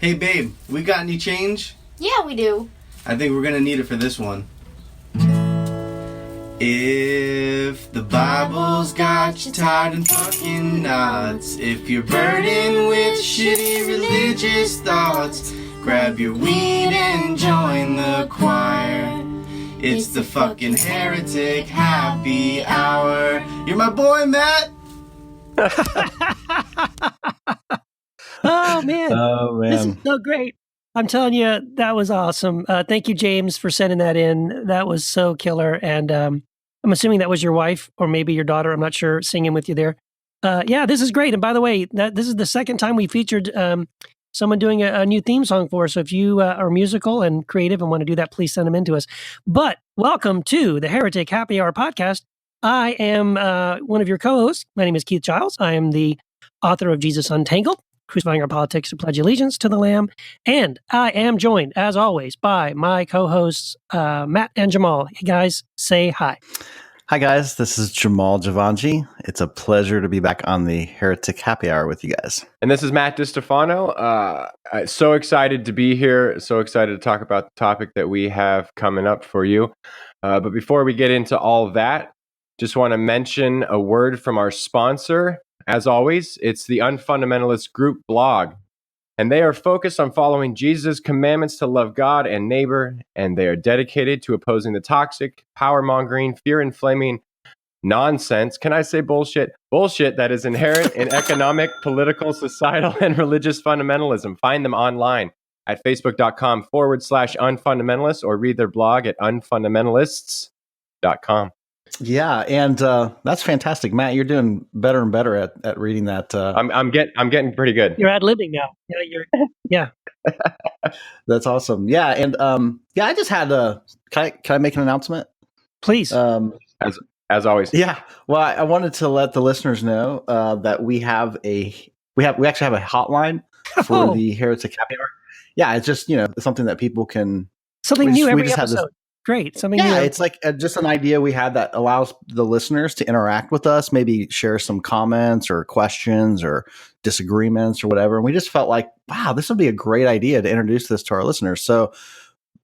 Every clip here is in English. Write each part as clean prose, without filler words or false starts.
Hey babe, we got any change? Yeah, we do. I think we're gonna need it for this one. If the Bible's got you tied in fucking knots, if you're burdened with shitty religious thoughts, grab your weed and join the choir. It's the fucking Heretic Happy Hour. You're my boy, Matt! Oh, man. Oh, man. This is so great. I'm telling you, that was awesome. Thank you, James, for sending that in. That was so killer. And I'm assuming that was your wife or maybe your daughter. I'm not sure, singing with you there. Yeah, this is great. And by the way, this is the second time we featured someone doing a new theme song for us. So if you are musical and creative and want to do that, please send them in to us. But welcome to the Heretic Happy Hour podcast. I am one of your co-hosts. My name is Keith Giles. I am the author of Jesus Untangled, Crucifying Our Politics to Pledge Allegiance to the Lamb. And I am joined, as always, by my co-hosts, Matt and Jamal. Hey, guys, say hi. Hi, guys. This is Jamal Javanji. It's a pleasure to be back on the Heretic Happy Hour with you guys. And this is Matt Distefano. So excited to be here. So excited to talk about the topic that we have coming up for you. But before we get into all that, just want to mention a word from our sponsor. As always, it's the Unfundamentalist Group blog. And they are focused on following Jesus' commandments to love God and neighbor, and they are dedicated to opposing the toxic, power-mongering, fear-inflaming nonsense. Can I say bullshit? Bullshit that is inherent in economic, political, societal, and religious fundamentalism. Find them online at facebook.com/unfundamentalist or read their blog at unfundamentalists.com. Yeah, and that's fantastic, Matt. You're doing better and better at reading that. I'm getting pretty good. You're ad-libbing now. Yeah. That's awesome. Yeah, and I just had can I make an announcement? Please. As always. Yeah. Well, I wanted to let the listeners know that we actually have a hotline for the Heretic Happy Hour. Yeah, it's just it's something that people can something new every episode. Great. Something new. It's like just an idea we had that allows the listeners to interact with us, maybe share some comments or questions or disagreements or whatever. And we just felt like, wow, this would be a great idea to introduce this to our listeners. So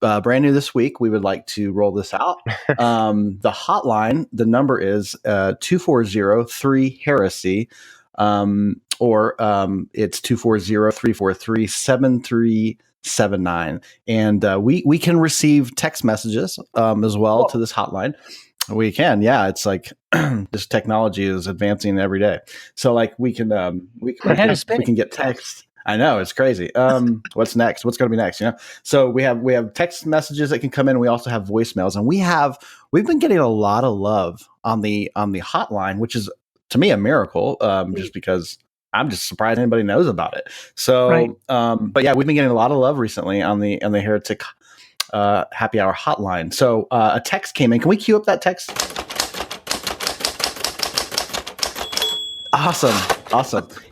brand new this week, we would like to roll this out. The hotline, the number is 240-3-HERESY, or it's 240-343-7379. And we can receive text messages as well to this hotline. We can, yeah. It's like this technology is advancing every day. So like we can get text. I know, it's crazy. What's next? What's going to be next? So we have text messages that can come in. We also have voicemails, and we've been getting a lot of love on the hotline, which is to me a miracle. Just because I'm just surprised anybody knows about it. So, right. But yeah, we've been getting a lot of love recently on the Heretic Happy Hour hotline. So a text came in. Can we cue up that text? Awesome.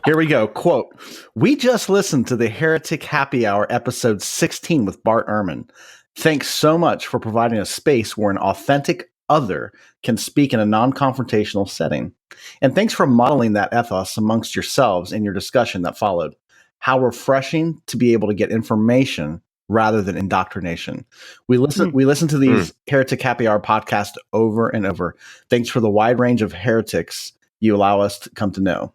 Here we go. Quote, "We just listened to the Heretic Happy Hour episode 16 with Bart Ehrman. Thanks so much for providing a space where an authentic other can speak in a non-confrontational setting. And thanks for modeling that ethos amongst yourselves in your discussion that followed. How refreshing to be able to get information rather than indoctrination. We listen to these Heretic Happy Hour podcasts over and over. Thanks for the wide range of heretics you allow us to come to know."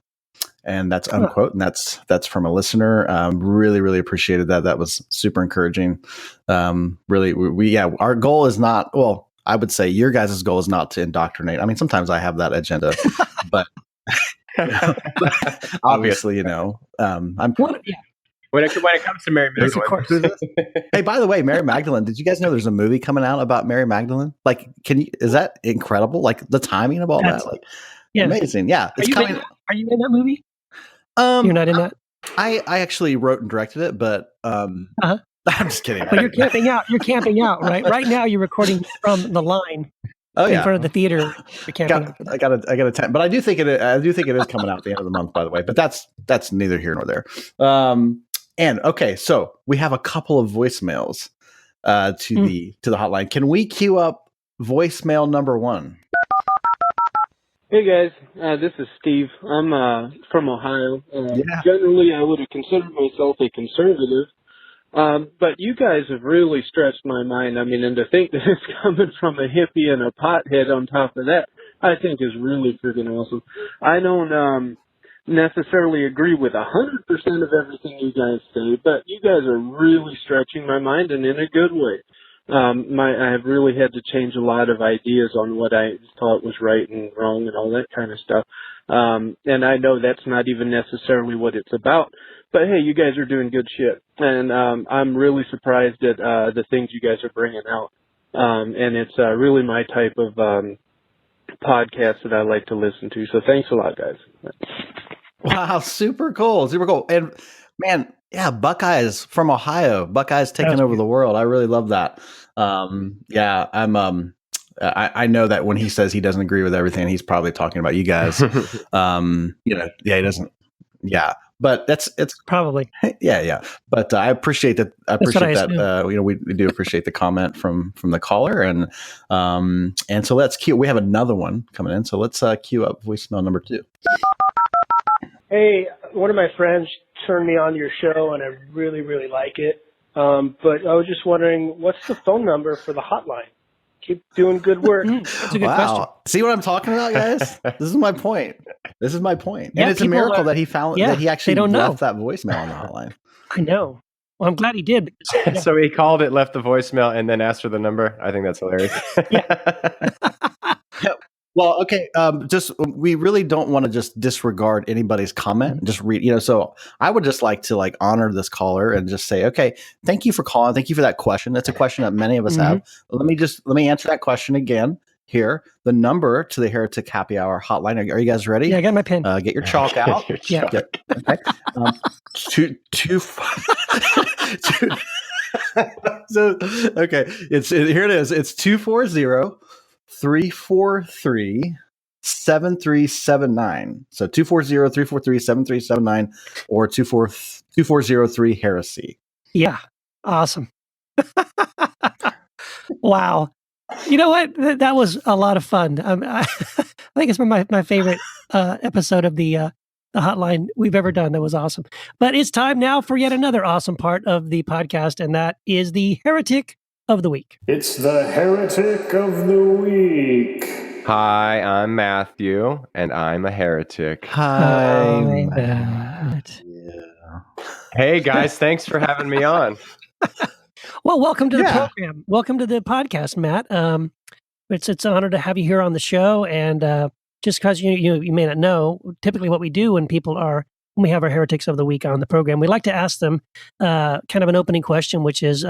And that's unquote. And that's from a listener. Really, really appreciated that. That was super encouraging. Really, our goal is not, well, I would say your guys' goal is not to indoctrinate. I mean, sometimes I have that agenda, but obviously, I'm. When it comes to Mary Magdalene. Hey, by the way, Mary Magdalene, did you guys know there's a movie coming out about Mary Magdalene? Like, is that incredible? Like the timing of all that? Like, amazing. Yeah. Are you in that movie? You're not in that? I actually wrote and directed it, but I'm just kidding. But you're camping out. You're camping out, right? Right now you're recording from the line. In front of the theater. I got a 10, but I do think it is coming out at the end of the month, by the way. But that's neither here nor there. And okay, so we have a couple of voicemails to the hotline. Can we queue up voicemail number 1? Hey guys, this is Steve. I'm from Ohio. Yeah. Generally, I would have considered myself a conservative, but you guys have really stretched my mind. I mean, and to think that it's coming from a hippie and a pothead on top of that, I think is really freaking awesome. I don't necessarily agree with 100% of everything you guys say, but you guys are really stretching my mind and in a good way. I have really had to change a lot of ideas on what I thought was right and wrong and all that kind of stuff. And I know that's not even necessarily what it's about. But hey, you guys are doing good shit. And I'm really surprised at the things you guys are bringing out. And it's really my type of podcast that I like to listen to. So thanks a lot, guys. Wow, super cool. Super cool. And man, yeah, Buckeyes from Ohio. Buckeyes taking over the world. I really love that. Yeah, I know that when he says he doesn't agree with everything, he's probably talking about you guys. Yeah, he doesn't. Yeah, but it's Probably. yeah. But I appreciate that. I appreciate that. We do appreciate the comment from the caller, and so let's cue. We have another one coming in, so let's cue up voicemail number 2. Hey, one of my friends turned me on to your show, and I really, really like it. But I was just wondering, what's the phone number for the hotline? Keep doing good work. That's a good question. See what I'm talking about, guys? This is my point. And Yeah, it's a miracle that he found that he actually left that voicemail on the hotline. I know. Well, I'm glad he did. Because, So he called it, left the voicemail, and then asked for the number. I think that's hilarious. Well, okay. Just we really don't want to just disregard anybody's comment. Just read, So I would just like to honor this caller and just say, okay, thank you for calling. Thank you for that question. That's a question that many of us have. Let me answer that question again. Here, the number to the Heretic Happy Hour hotline. Are you guys ready? Yeah, I got my pen. Get your chalk out. Yeah. Okay. So okay, here it is. It's 240-343-7379. So 240-343-7379 or 2403 heresy. Yeah. Awesome. Wow. You know what? That was a lot of fun. I think it's my favorite episode of the hotline we've ever done. That was awesome. But it's time now for yet another awesome part of the podcast, and that is the Heretic of the Week. It's the Heretic of the Week. Hi, I'm Matthew, and I'm a heretic. Hi, Matt. Yeah. Hey, guys, thanks for having me on. Well, welcome to the program. Welcome to the podcast, Matt. It's an honor to have you here on the show. And just because you may not know, typically what we do when we have our Heretics of the Week on the program, we like to ask them kind of an opening question, which is,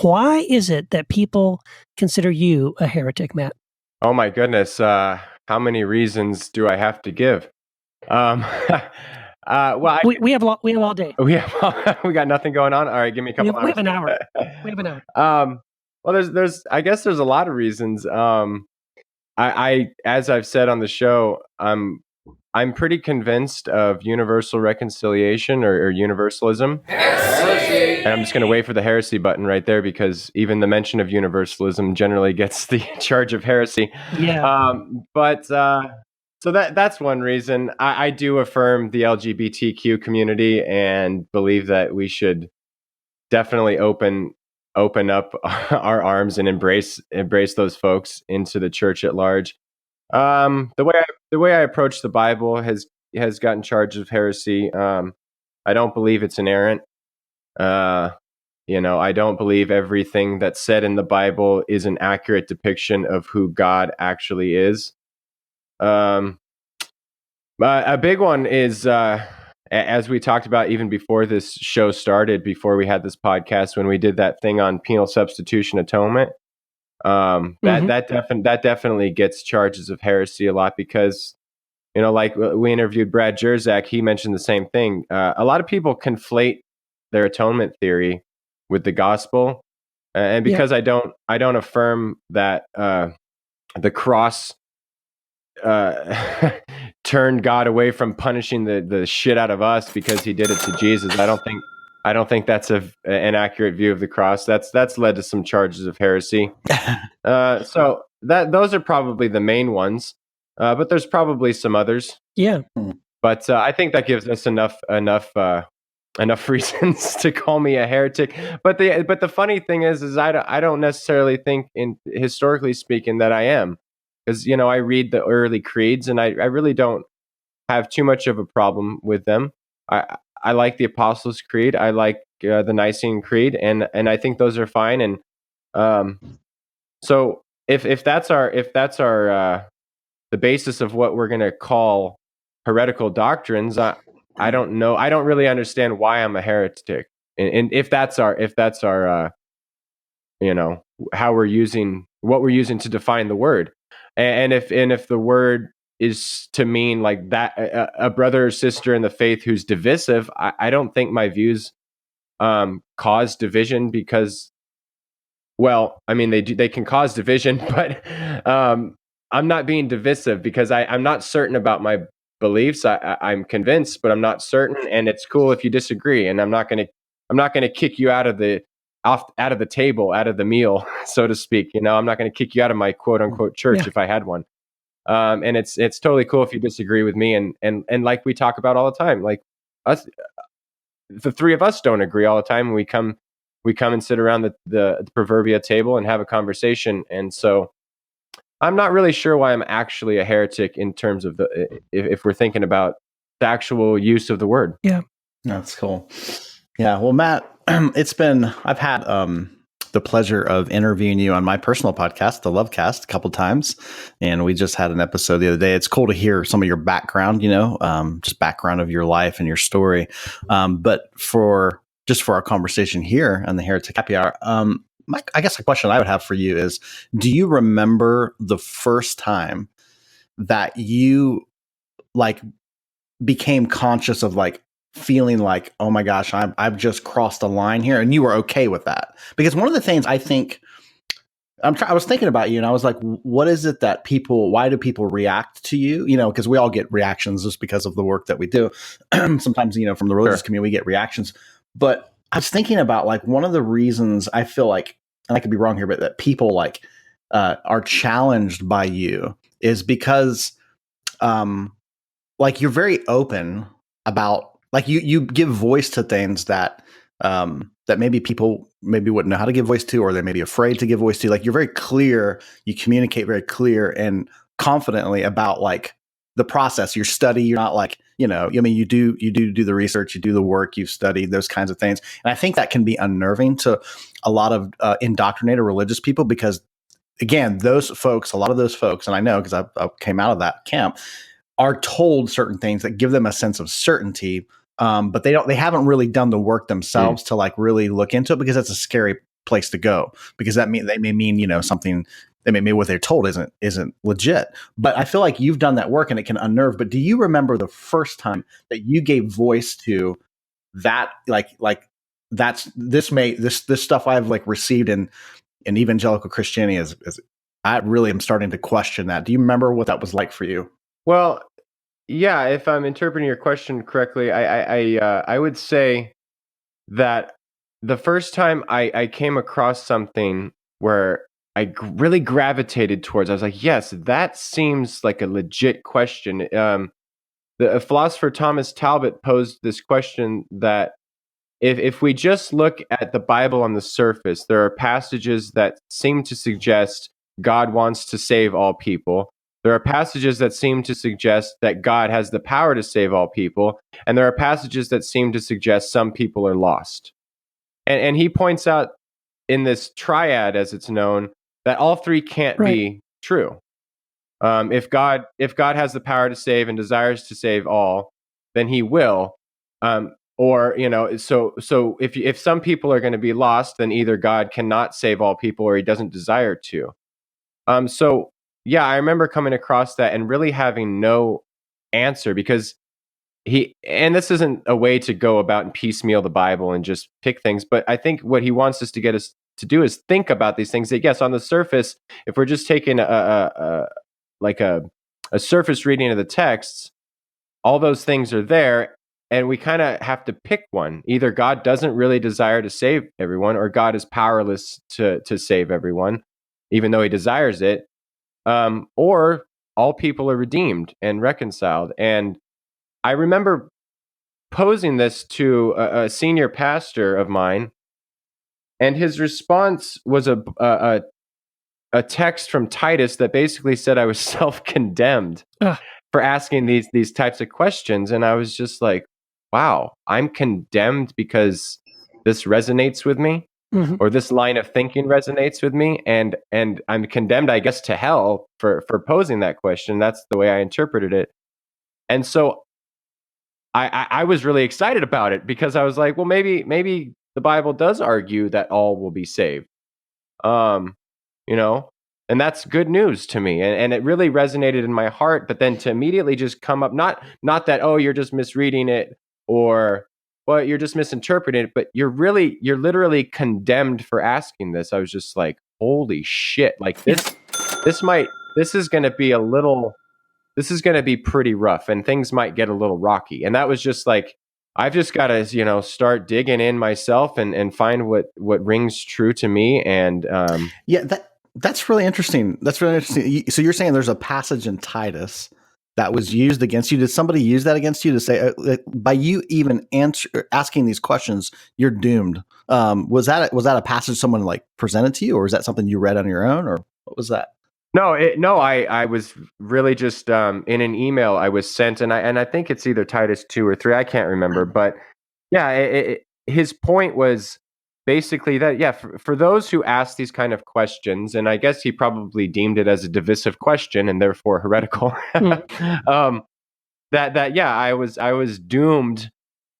why is it that people consider you a heretic, Matt? Oh my goodness, how many reasons do I have to give? Well, we have all day. We got nothing going on. All right, give me a couple hours. We have an hour. Well, I guess there's a lot of reasons. I as I've said on the show, I'm pretty convinced of universal reconciliation or universalism. Heresy. And I'm just going to wait for the heresy button right there, because even the mention of universalism generally gets the charge of heresy. Yeah. So that's one reason. I do affirm the LGBTQ community and believe that we should definitely open up our arms and embrace those folks into the church at large. The way I approach the Bible has gotten charged of heresy. I don't believe it's inerrant. I don't believe everything that's said in the Bible is an accurate depiction of who God actually is. A big one is, as we talked about even before this show started, before we had this podcast, when we did that thing on penal substitution atonement, that definitely gets charges of heresy a lot, because, like we interviewed Brad Jerzak, he mentioned the same thing. A lot of people conflate their atonement theory with the gospel, and because I don't affirm that the cross turned God away from punishing the shit out of us because he did it to Jesus. I don't think that's an accurate view of the cross. That's led to some charges of heresy. So those are probably the main ones. but there's probably some others. Yeah. But I think that gives us enough reasons to call me a heretic. But the funny thing is I don't necessarily think, historically speaking, that I am, because I read the early creeds and I really don't have too much of a problem with them. I like the Apostles' Creed. I like the Nicene Creed, and I think those are fine. And so if that's our the basis of what we're going to call heretical doctrines, I don't know. I don't really understand why I'm a heretic. And if that's our how we're using what we're using to define the word, and if the word is to mean like that a brother or sister in the faith who's divisive, I don't think my views cause division, because, well, I mean, they can cause division, but I'm not being divisive because I'm not certain about my beliefs. I'm convinced, but I'm not certain, and it's cool if you disagree. And I'm not gonna kick you out of the table, out of the meal, so to speak. I'm not gonna kick you out of my quote unquote church if I had one. And it's totally cool if you disagree with me. And like we talk about all the time, like us, the three of us don't agree all the time. And we come and sit around the proverbial table and have a conversation. And so I'm not really sure why I'm actually a heretic in terms of if we're thinking about the actual use of the word. Yeah. That's cool. Yeah. Well, Matt, I've had the pleasure of interviewing you on my personal podcast, the Lovecast, a couple times, and we just had an episode the other day. It's cool to hear some of your background, just background of your life and your story. But for our conversation here on the Heretic Happy Hour, I guess the question I would have for you is, do you remember the first time that you became conscious of feeling like, oh my gosh, I've just crossed a line here, and you were okay with that? Because one of the things I think I was thinking about you, and I was like, what is it that why do people react to you? Because we all get reactions just because of the work that we do. Sometimes, from the religious community, we get reactions. But I was thinking about one of the reasons I feel like, and I could be wrong here, but that people are challenged by you is because you're very open about, you give voice to things that that maybe people wouldn't know how to give voice to, or they may be afraid to give voice to. You're very clear, you communicate very clear and confidently about the process, your study. You're not you do the research, you do the work, you've studied those kinds of things. And I think that can be unnerving to a lot of indoctrinated religious people, because again, a lot of those folks, and I know because I came out of that camp, are told certain things that give them a sense of certainty. But they haven't really done the work themselves to really look into it, because that's a scary place to go, because they may mean, something, they may mean what they're told isn't legit. But I feel like you've done that work and it can unnerve. But do you remember the first time that you gave voice to that? This stuff I've received in evangelical Christianity is I really am starting to question that. Do you remember what that was like for you? Well, yeah, if I'm interpreting your question correctly, I would say that the first time I came across something where I really gravitated towards, I was like, yes, that seems like a legit question. The philosopher Thomas Talbot posed this question that if we just look at the Bible on the surface, there are passages that seem to suggest God wants to save all people. There are passages that seem to suggest that God has the power to save all people. And there are passages that seem to suggest some people are lost. And he points out in this triad, as it's known, that all three can't be true. If God has the power to save and desires to save all, then he will. Or, so if some people are going to be lost, then either God cannot save all people or he doesn't desire to. So yeah, I remember coming across that and really having no answer, because and this isn't a way to go about and piecemeal the Bible and just pick things, but I think what he wants us to get us to do is think about these things that, yes, on the surface, if we're just taking a surface reading of the texts, all those things are there, and we kind of have to pick one. Either God doesn't really desire to save everyone, or God is powerless to save everyone, even though he desires it. Or all people are redeemed and reconciled. And I remember posing this to a senior pastor of mine, and his response was a text from Titus that basically said I was self-condemned for asking these types of questions. And I was just like, wow, I'm condemned because this resonates with me, or this line of thinking resonates with me, and I'm condemned, I guess, to hell for posing that question. That's the way I interpreted it. And so I was really excited about it, because I was like, well, maybe the Bible does argue that all will be saved. You know, and that's good news to me. And it really resonated in my heart. But then to immediately just come up, not that, oh, you're just misreading it, or, well, you're just misinterpreting it, but you're literally condemned for asking this. I was just like, holy shit. Like this is going to be this is going to be pretty rough, and things might get a little rocky. And that was just like, I've just got to, start digging in myself and find what rings true to me. And that's really interesting. That's really interesting. So you're saying there's a passage in Titus that was used against you. Did somebody use that against you to say, by you even asking these questions, you're doomed? Was that a passage someone like presented to you, or is that something you read on your own, or what was that? No, I was really just in an email I was sent, and I think it's either Titus 2 or 3, I can't remember, but yeah, his point was basically that, yeah, for those who ask these kind of questions, and I guess he probably deemed it as a divisive question and therefore heretical, that yeah, I was doomed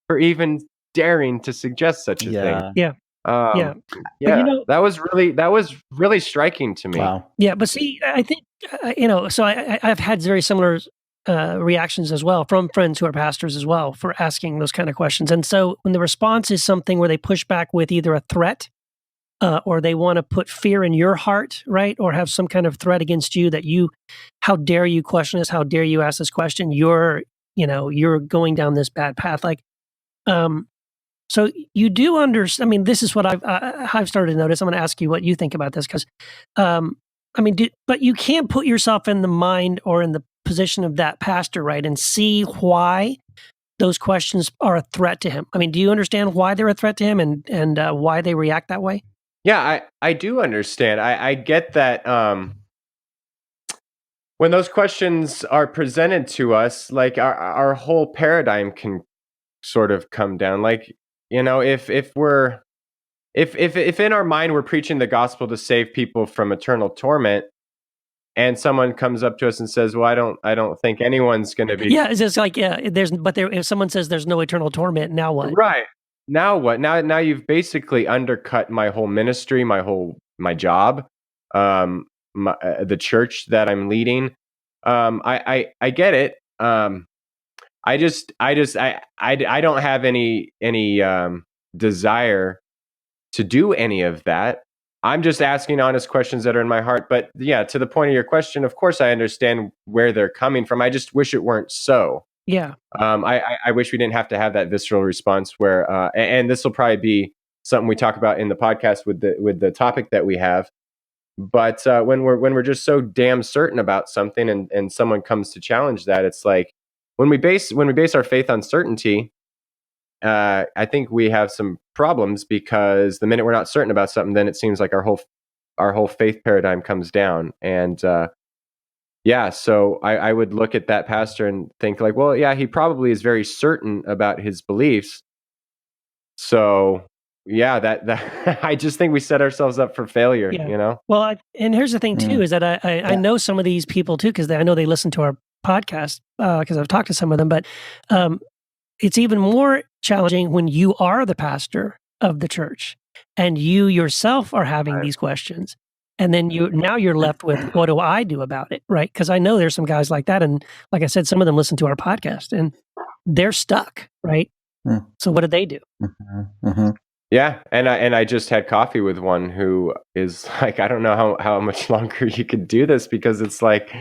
for even daring to suggest such a thing. Yeah. Yeah, that was really striking to me. Wow. Yeah, but see, I think so I've had very similar reactions as well from friends who are pastors as well for asking those kind of questions. And so when the response is something where they push back with either a threat or they want to put fear in your heart, right, or have some kind of threat against you that how dare you question this? How dare you ask this question? You're going down this bad path, like. So you do understand. I mean, this is what I've started to notice. I'm going to ask you what you think about this, because, but you can't put yourself in the mind or in the position of that pastor, right, and see why those questions are a threat to him. I mean, do you understand why they're a threat to him and why they react that way? Yeah, I do understand. I get that. When those questions are presented to us, like our whole paradigm can sort of come down. Like, if in our mind we're preaching the gospel to save people from eternal torment, and someone comes up to us and says, well, I don't think anyone's going to be. Yeah, it's just like, if someone says there's no eternal torment, now what? Right. Now what? Now you've basically undercut my whole ministry, my job, the church that I'm leading. I get it. I don't have any desire to do any of that. I'm just asking honest questions that are in my heart. But yeah, to the point of your question, of course I understand where they're coming from. I just wish it weren't so. Yeah. I wish we didn't have to have that visceral response where, and this will probably be something we talk about in the podcast with the topic that we have. But when we're just so damn certain about something, and someone comes to challenge that, it's like, when we base our faith on certainty, I think we have some problems, because the minute we're not certain about something, then it seems like our whole faith paradigm comes down. And so I would look at that pastor and think like, well, yeah, he probably is very certain about his beliefs. So yeah, that I just think we set ourselves up for failure. Yeah. Well, and here's the thing too, is that I know some of these people too, because I know they listen to our podcast, because I've talked to some of them, but it's even more challenging when you are the pastor of the church and you yourself are having these questions, and then you're left with, what do I do about it, right? Because I know there's some guys like that, and like I said, some of them listen to our podcast and they're stuck, right? So what do they do? Yeah, and I just had coffee with one who is like, I don't know how much longer you could do this, because it's like,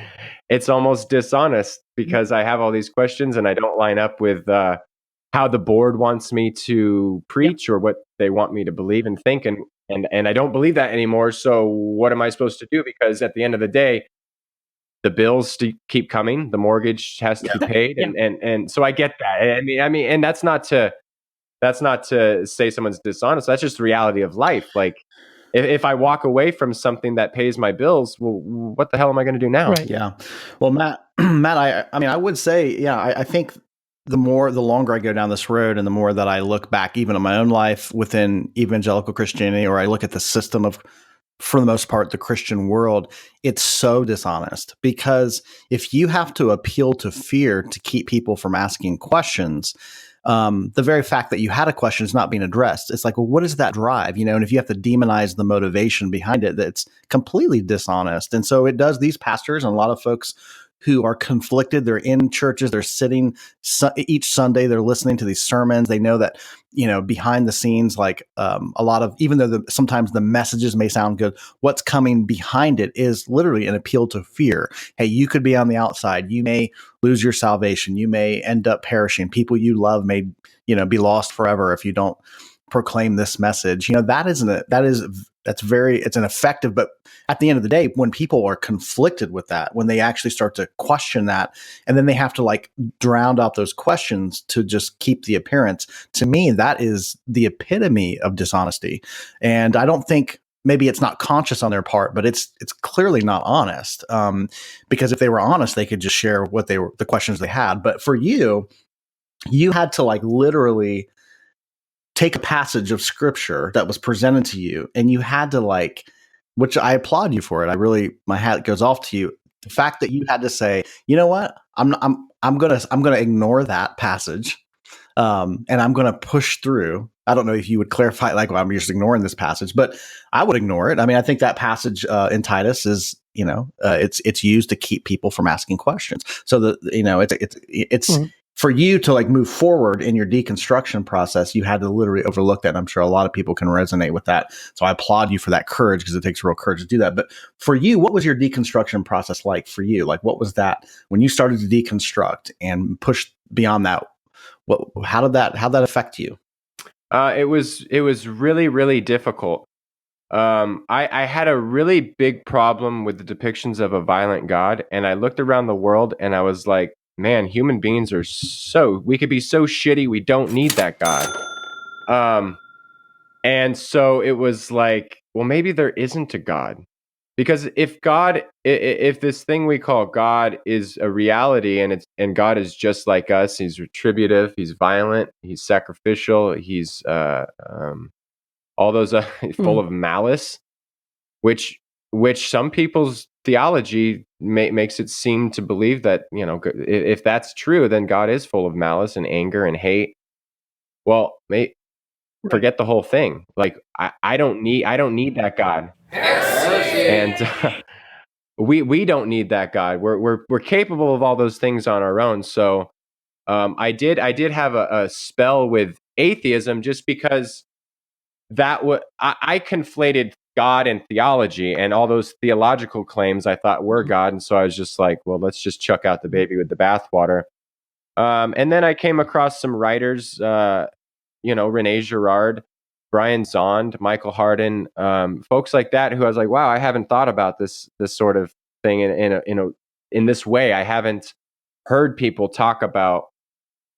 it's almost dishonest, because I have all these questions and I don't line up with how the board wants me to preach or what they want me to believe and think, and I don't believe that anymore. So what am I supposed to do? Because at the end of the day, the bills keep coming, the mortgage has to be paid, and so I get that. I mean, and that's not to say someone's dishonest. That's just the reality of life. Like, if I walk away from something that pays my bills, well, what the hell am I going to do now? Right. Yeah. Well, Matt, I mean, I would say, yeah, I think the longer I go down this road and the more that I look back, even in my own life within evangelical Christianity, or I look at the system of, for the most part, the Christian world, it's so dishonest, because if you have to appeal to fear to keep people from asking questions, the very fact that you had a question is not being addressed. It's like, well, what is that drive? And if you have to demonize the motivation behind it, that's completely dishonest. And so it does these pastors and a lot of folks who are conflicted. They're in churches, they're sitting each Sunday, they're listening to these sermons. They know that, behind the scenes, like a lot of, even though sometimes the messages may sound good, what's coming behind it is literally an appeal to fear. Hey, you could be on the outside. You may lose your salvation. You may end up perishing. People you love may, be lost forever if you don't proclaim this message. That's an effective, but at the end of the day, when people are conflicted with that, when they actually start to question that, and then they have to like drown out those questions to just keep the appearance, to me, that is the epitome of dishonesty. And I don't think, maybe it's not conscious on their part, but it's clearly not honest. Because if they were honest, they could just share the questions they had. But for you had to like literally take a passage of scripture that was presented to you, and you had to which I applaud you for it. My hat goes off to you. The fact that you had to say, you know what, I'm gonna ignore that passage, and I'm gonna push through. I don't know if you would clarify, well, I'm just ignoring this passage, but I would ignore it. I mean, I think that passage in Titus is, it's used to keep people from asking questions. So it's mm-hmm. For you to move forward in your deconstruction process, you had to literally overlook that. And I'm sure a lot of people can resonate with that. So I applaud you for that courage, because it takes real courage to do that. But for you, what was your deconstruction process like for you? What was that when you started to deconstruct and push beyond that? How'd that affect you? It was really, really difficult. I had a really big problem with the depictions of a violent God, and I looked around the world and I was like, man, human beings we could be so shitty, we don't need that God. And so it was like, well, maybe there isn't a God. Because if this thing we call God is a reality, and God is just like us, he's retributive, he's violent, he's sacrificial, he's all those full of malice, which some people's theology makes it seem to believe that, if that's true, then God is full of malice and anger and hate. Well, forget the whole thing. I don't need that God. And we don't need that God. We're capable of all those things on our own. So I did have a spell with atheism, just because I conflated God and theology, and all those theological claims I thought were God. And so I was just like, well, let's just chuck out the baby with the bathwater. And then I came across some writers, Rene Girard, Brian Zond, Michael Hardin, folks like that, who I was like, wow, I haven't thought about this sort of thing in this way. I haven't heard people talk about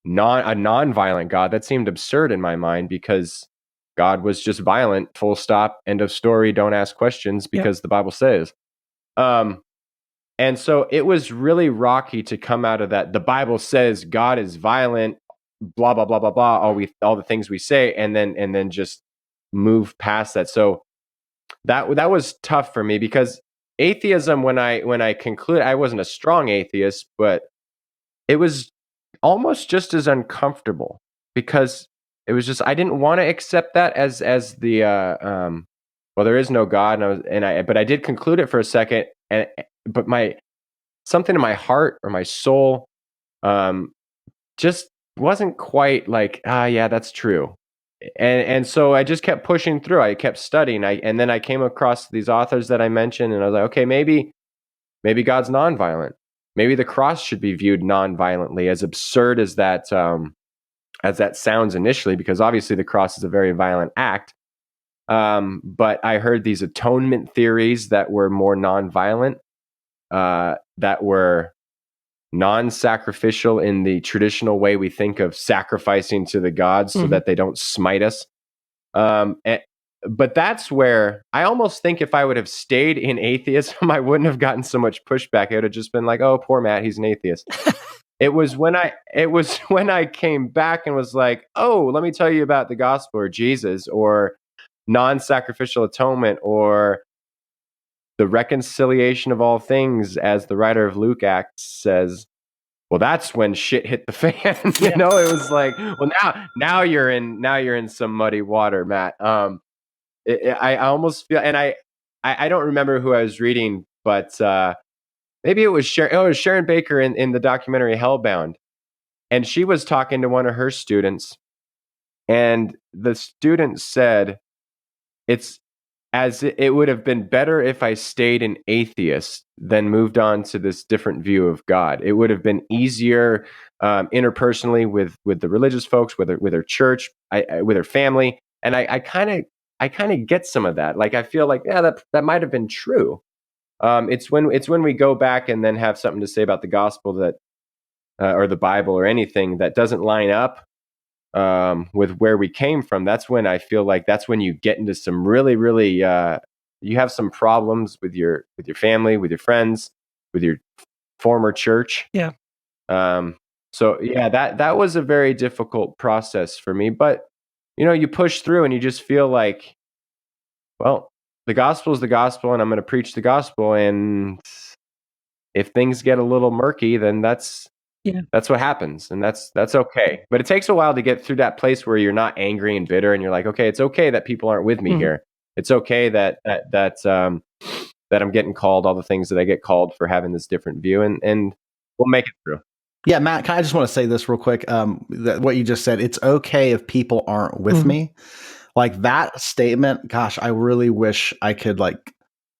a non-violent God. That seemed absurd in my mind, because God was just violent, full stop, end of story, don't ask questions, because the Bible says. And so it was really rocky to come out of that. The Bible says God is violent, blah, blah, blah, blah, blah, all the things we say, and then just move past that. So that was tough for me, because atheism, when I concluded, I wasn't a strong atheist, but it was almost just as uncomfortable, because it was just, I didn't want to accept that as the well, there is no God, but I did conclude it for a second, but something in my heart or my soul just wasn't quite like, yeah, that's true. And so I just kept pushing through. I kept studying. And then I came across these authors that I mentioned, and I was like, okay, maybe God's nonviolent. Maybe the cross should be viewed non-violently, as absurd as that sounds initially, because obviously the cross is a very violent act. But I heard these atonement theories that were more non-violent. that were non-sacrificial in the traditional way we think of sacrificing to the gods so that they don't smite us. But that's where I almost think if I would have stayed in atheism, I wouldn't have gotten so much pushback. It would have just been like, "Oh, poor Matt, he's an atheist." It was when I came back and was like, "Oh, let me tell you about the gospel or Jesus or non-sacrificial atonement or the reconciliation of all things," as the writer of Luke Acts says. Well, that's when shit hit the fan. You know, it was like, well, now you're in some muddy water, Matt. I almost feel, and I don't remember who I was reading, but maybe it was Sharon Baker in the documentary Hellbound, and she was talking to one of her students, and the student said, it would have been better if I stayed an atheist than moved on to this different view of God. It would have been easier interpersonally with the religious folks, with her church, with her family, and I kind of get some of that. Like I feel like that might have been true. It's when we go back and then have something to say about the gospel that or the Bible or anything that doesn't line up with where we came from. That's when I feel like that's when you get into some really, really you have some problems with your family, with your friends, with your former church. Yeah. So yeah, that was a very difficult process for me. But you push through and you just feel like, well, the gospel is the gospel, and I'm going to preach the gospel. And if things get a little murky, then that's what happens, and that's okay. But it takes a while to get through that place where you're not angry and bitter, and you're like, okay, it's okay that people aren't with me here. It's okay that I'm getting called all the things that I get called for having this different view, and we'll make it through. Yeah, Matt, I just want to say this real quick. That what you just said, it's okay if people aren't with me. Like that statement, gosh, I really wish I could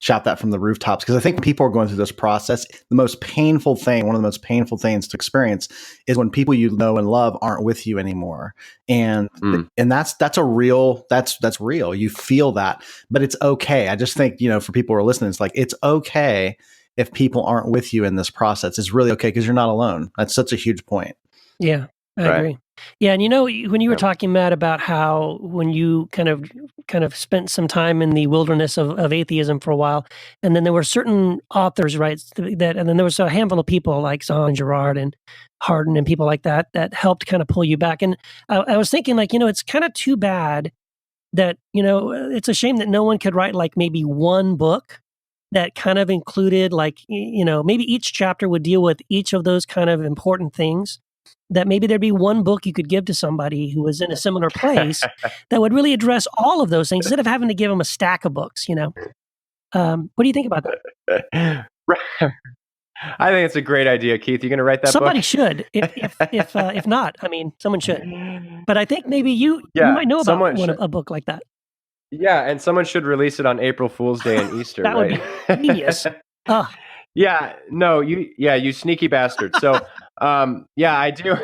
shout that from the rooftops, because I think people are going through this process. The most painful thing, one of the most painful things to experience, is when people you know and love aren't with you anymore. And that's real. You feel that, but it's okay. I just think, for people who are listening, it's like, it's okay if people aren't with you in this process. It's really okay, because you're not alone. That's such a huge point. Yeah, I agree. Yeah, and when you were talking, Matt, about how when you kind of spent some time in the wilderness of atheism for a while, and then there were certain authors, right, and then there was a handful of people like Sandhya Jha and Hardin and people like that helped kind of pull you back. And I was thinking, it's kind of too bad that, it's a shame that no one could write maybe one book that kind of included maybe each chapter would deal with each of those kind of important things. That maybe there'd be one book you could give to somebody who was in a similar place that would really address all of those things instead of having to give them a stack of books. What do you think about that? I think it's a great idea, Keith. You're going to write that Somebody book? should. If not, someone should. But I think maybe you might know about a book like that. Yeah, and someone should release it on April Fool's Day and Easter. That right? would be genius. Yeah, no, you sneaky bastard. So, I do.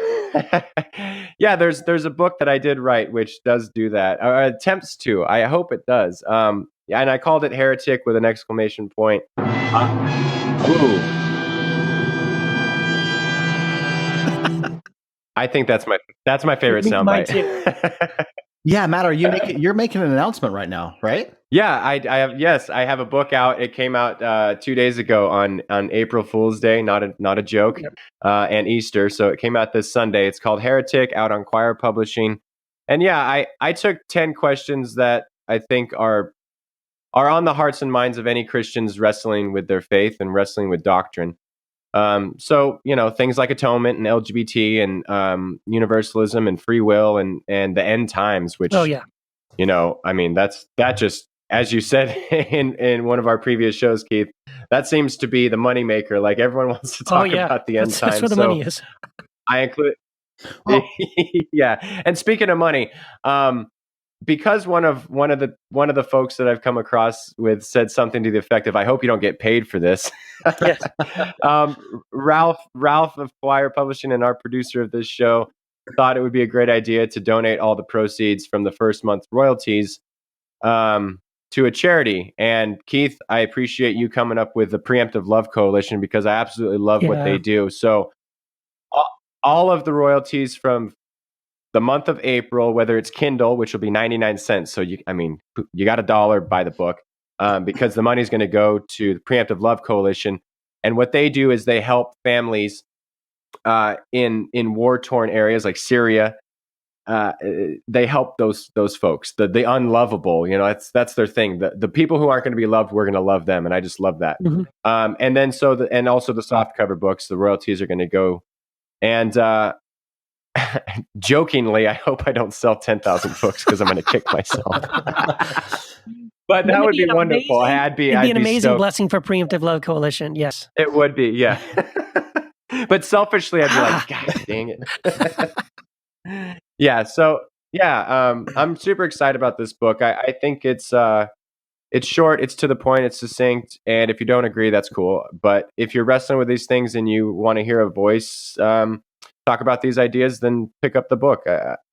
Yeah, there's a book that I did write which does do that, or attempts to. I hope it does. And I called it Heretic with an exclamation point. Ooh. I think that's my favorite soundbite. Yeah, Matt, you're making an announcement right now, right? Yeah, I have a book out. It came out 2 days ago on April Fool's Day, not a joke, and Easter. So it came out this Sunday. It's called Heretic, out on Quoir Publishing. And yeah, I took 10 questions that I think are on the hearts and minds of any Christians wrestling with their faith and wrestling with doctrine. So things like atonement and LGBT and universalism and free will and the end times, which that just, as you said in one of our previous shows, Keith, that seems to be the moneymaker. Like everyone wants to talk about the end times. That's where the money is. I include. Yeah, and speaking of money, because one of the folks that I've come across with said something to the effect of, "I hope you don't get paid for this." Yes. Ralph of Quoir Publishing and our producer of this show thought it would be a great idea to donate all the proceeds from the first month royalties to to a charity. And Keith, I appreciate you coming up with the Preemptive Love Coalition because I absolutely love what they do. So all of the royalties from the month of April, whether it's Kindle, which will be 99 cents. So you got $1, buy the book, because the money is going to go to the Preemptive Love Coalition. And what they do is they help families in war-torn areas like Syria. They help those folks, the unlovable. That's their thing. The people who aren't going to be loved, we're going to love them, and I just love that. Mm-hmm. And then and also the softcover books, the royalties are going to go. And jokingly, I hope I don't sell 10,000 books because I'm going to kick myself. But that would be wonderful. It'd be an amazing blessing for Preemptive Love Coalition. Yes, it would be. Yeah. But selfishly, I'd be like, God dang it. Yeah. So I'm super excited about this book. I think it's short, it's to the point, it's succinct, and if you don't agree, that's cool. But if you're wrestling with these things and you want to hear a voice talk about these ideas, then pick up the book.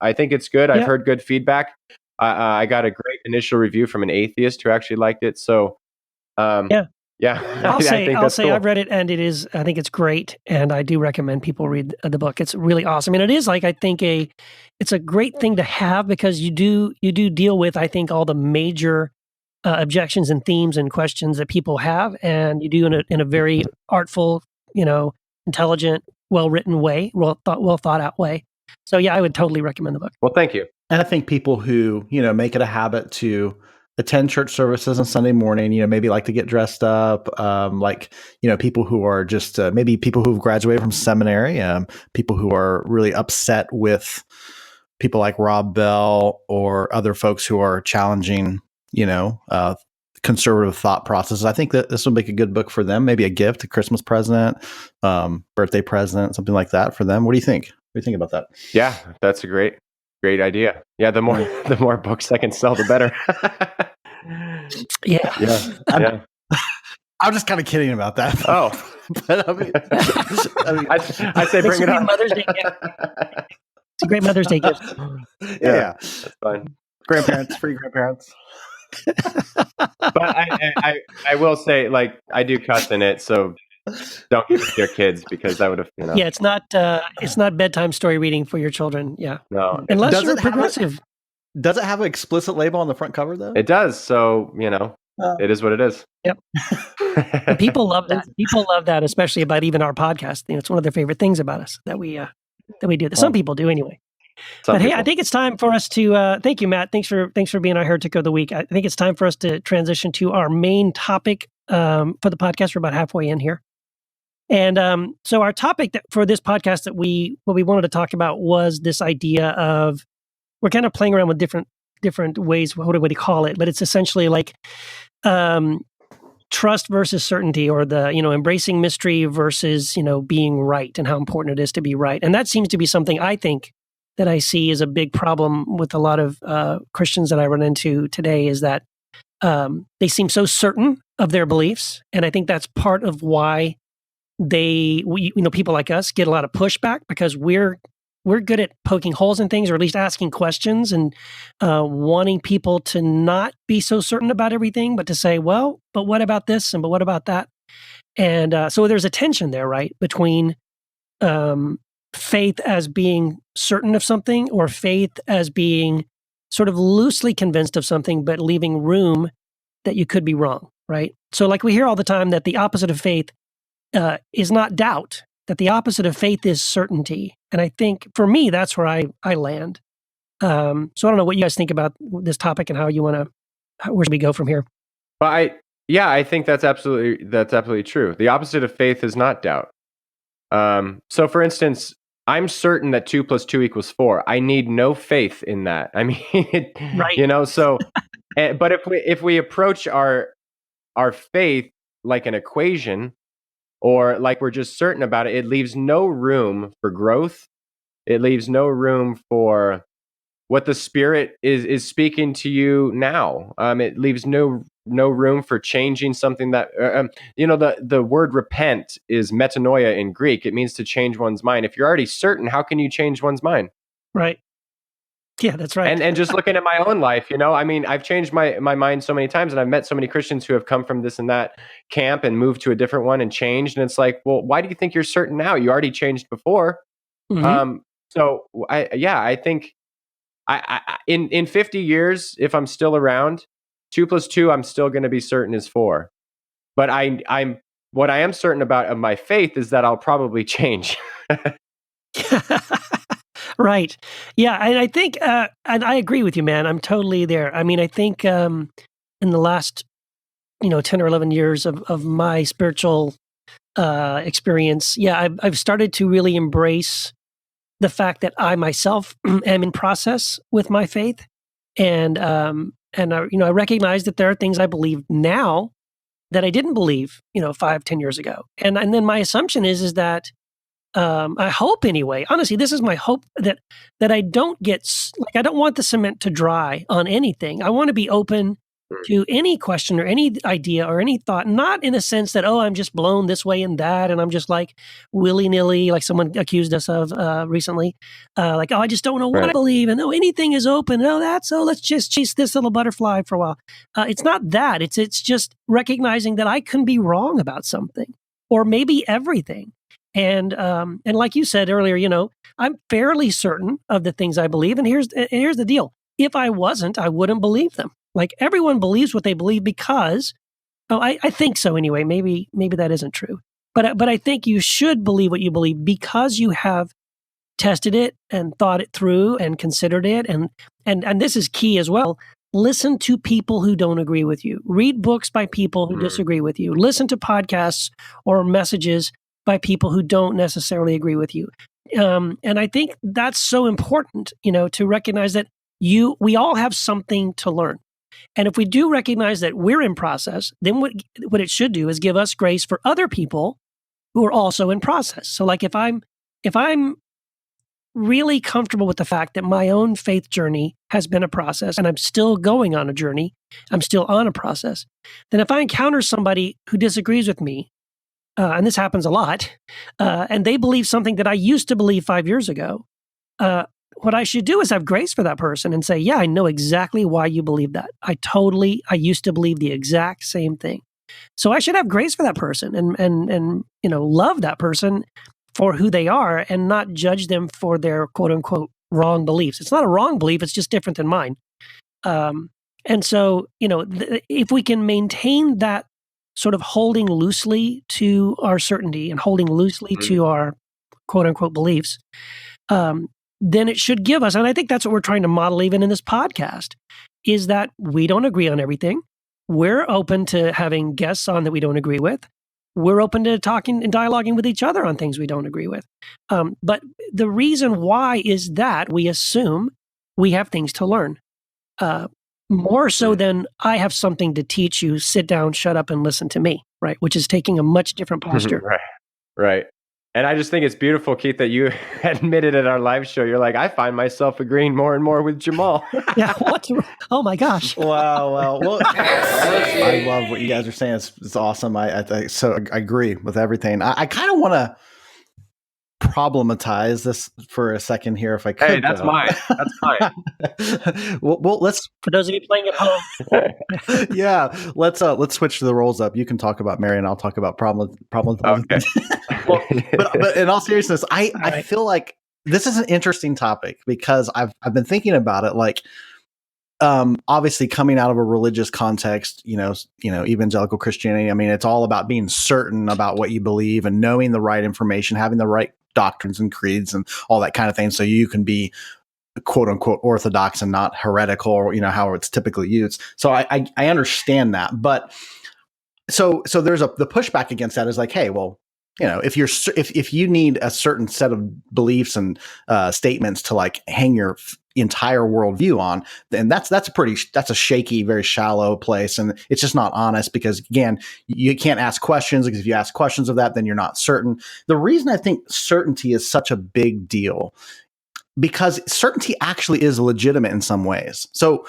I think it's good. I've heard good feedback. I got a great initial review from an atheist who actually liked it. So I'll say I've read it, and I think it's great, and I do recommend people read the book. It's really awesome, and it is I think it's a great thing to have because you do deal with, I think, all the major objections and themes and questions that people have, and you do in a very artful, intelligent, well-written way, well thought out way. So I would totally recommend the book. Well, thank you. And I think people who, make it a habit to attend church services on Sunday morning, maybe like to get dressed up, people who are just maybe people who've graduated from seminary, people who are really upset with people like Rob Bell or other folks who are challenging, conservative thought processes. I think that this will make a good book for them, maybe a gift, a Christmas present, birthday present, something like that for them. What do you think? What do you think about that? Yeah, that's a great idea. Yeah, the more books I can sell, the better. I'm just kind of kidding about that. Oh, but I mean, I say bring it on. Mother's Day gift. It's a great Mother's Day gift. Yeah, that's fine. Free grandparents. But I will say, I do cuss in it, so don't give it to your kids because that would have, Yeah, it's not bedtime story reading for your children. Yeah, no, unless you're progressive. Does it have an explicit label on the front cover though? It does. So it is what it is. Yep. And people love that. People love that, especially about even our podcast. It's one of their favorite things about us that we do. Some people do anyway. Hey, I think it's time for us to thank you, Matt. Thanks for being our Heretic of the Week. I think it's time for us to transition to our main topic for the podcast. We're about halfway in here. And so our topic for this podcast what we wanted to talk about was this idea of, we're kind of playing around with different ways, what do we call it? But it's essentially like trust versus certainty, or the, embracing mystery versus, being right, and how important it is to be right. And that seems to be something I think that I see is a big problem with a lot of Christians that I run into today, is that they seem so certain of their beliefs. And I think that's part of why people like us get a lot of pushback, because we're good at poking holes in things, or at least asking questions, and wanting people to not be so certain about everything, but to say, well, but what about this? And but what about that? And so there's a tension there, right? Between faith as being certain of something, or faith as being sort of loosely convinced of something, but leaving room that you could be wrong, right? So we hear all the time that the opposite of faith is not doubt, that the opposite of faith is certainty. And I think for me, that's where I land. So I don't know what you guys think about this topic and where should we go from here? Well, I think that's absolutely true. The opposite of faith is not doubt. So for instance, I'm certain that 2 + 2 = 4. I need no faith in that. I mean, right. So, but if we approach our faith like an equation, or like we're just certain about it, it leaves no room for growth. It leaves no room for what the Spirit is speaking to you now. It leaves no room for changing something that, the word repent is metanoia in Greek. It means to change one's mind. If you're already certain, how can you change one's mind? Right. Yeah, that's right. And just looking at my own life, I mean, I've changed my mind so many times, and I've met so many Christians who have come from this and that camp and moved to a different one and changed. And it's like, well, why do you think you're certain now? You already changed before. Mhm. So I think in 50 years, if I'm still around, 2 + 2, I'm still going to be certain is 4. But what I am certain about of my faith is that I'll probably change. Right. Yeah, and I think, and I agree with you, man. I'm totally there. I mean, I think in the last 10 or 11 years of my spiritual experience, yeah, I've started to really embrace the fact that I myself am in process with my faith, and I recognize that there are things I believe now that I didn't believe 5-10 years ago, and then my assumption is that I hope anyway. Honestly, this is my hope that I don't get like, I don't want the cement to dry on anything. I want to be open to any question or any idea or any thought, not in a sense that, oh, I'm just blown this way and that, and I'm just like willy nilly, like someone accused us of recently, like, oh, I just don't know what I believe, and oh, anything is open. Oh, let's just chase this little butterfly for a while. It's not that. It's just recognizing that I can be wrong about something, or maybe everything. And like you said earlier, I'm fairly certain of the things I believe. And here's the deal: if I wasn't, I wouldn't believe them. Like, everyone believes what they believe because, I think so anyway. Maybe that isn't true, but I think you should believe what you believe because you have tested it and thought it through and considered it. And this is key as well. Listen to people who don't agree with you. Read books by people who disagree with you. Listen to podcasts or messages by people who don't necessarily agree with you. And I think that's so important, to recognize that we all have something to learn. And if we do recognize that we're in process, then what it should do is give us grace for other people who are also in process. So, like, if I'm really comfortable with the fact that my own faith journey has been a process and I'm still going on a journey, I'm still on a process, then if I encounter somebody who disagrees with me, and this happens a lot, and they believe something that I used to believe 5 years ago, what I should do is have grace for that person and say, yeah, I know exactly why you believe that. I used to believe the exact same thing. So I should have grace for that person and love that person for who they are and not judge them for their quote unquote wrong beliefs. It's not a wrong belief, it's just different than mine. And so, if we can maintain that sort of holding loosely to our certainty and holding loosely to our quote unquote beliefs, then it should give us, and I think that's what we're trying to model even in this podcast, is that we don't agree on everything. We're open to having guests on that we don't agree with. We're open to talking and dialoguing with each other on things we don't agree with. But the reason why is that we assume we have things to learn. More so than I have something to teach you, sit down, shut up, and listen to me, right? Which is taking a much different posture. Right. And I just think it's beautiful, Keith, that you admitted at our live show, you're like, I find myself agreeing more and more with Jamal. Yeah. Oh my gosh. Wow. Well, I love what you guys are saying. It's awesome. I agree with everything. I kind of want to problematize this for a second here, if I could. Hey, that's mine. That's fine. well, let's. For those of you playing at home. Yeah, let's switch the roles up. You can talk about Mary, and I'll talk about problem. Okay. but in all seriousness, I feel like this is an interesting topic because I've been thinking about it. Like, obviously, coming out of a religious context, evangelical Christianity. I mean, it's all about being certain about what you believe and knowing the right information, having the right doctrines and creeds and all that kind of thing, so you can be quote unquote orthodox and not heretical, or how it's typically used. So I understand that, but so there's the pushback against that is like, hey, well, if you need a certain set of beliefs and statements to like hang your entire worldview on, then that's a shaky, very shallow place, and it's just not honest, because again, you can't ask questions, because if you ask questions of that, then you're not certain. The reason I think certainty is such a big deal, because certainty actually is legitimate in some ways. So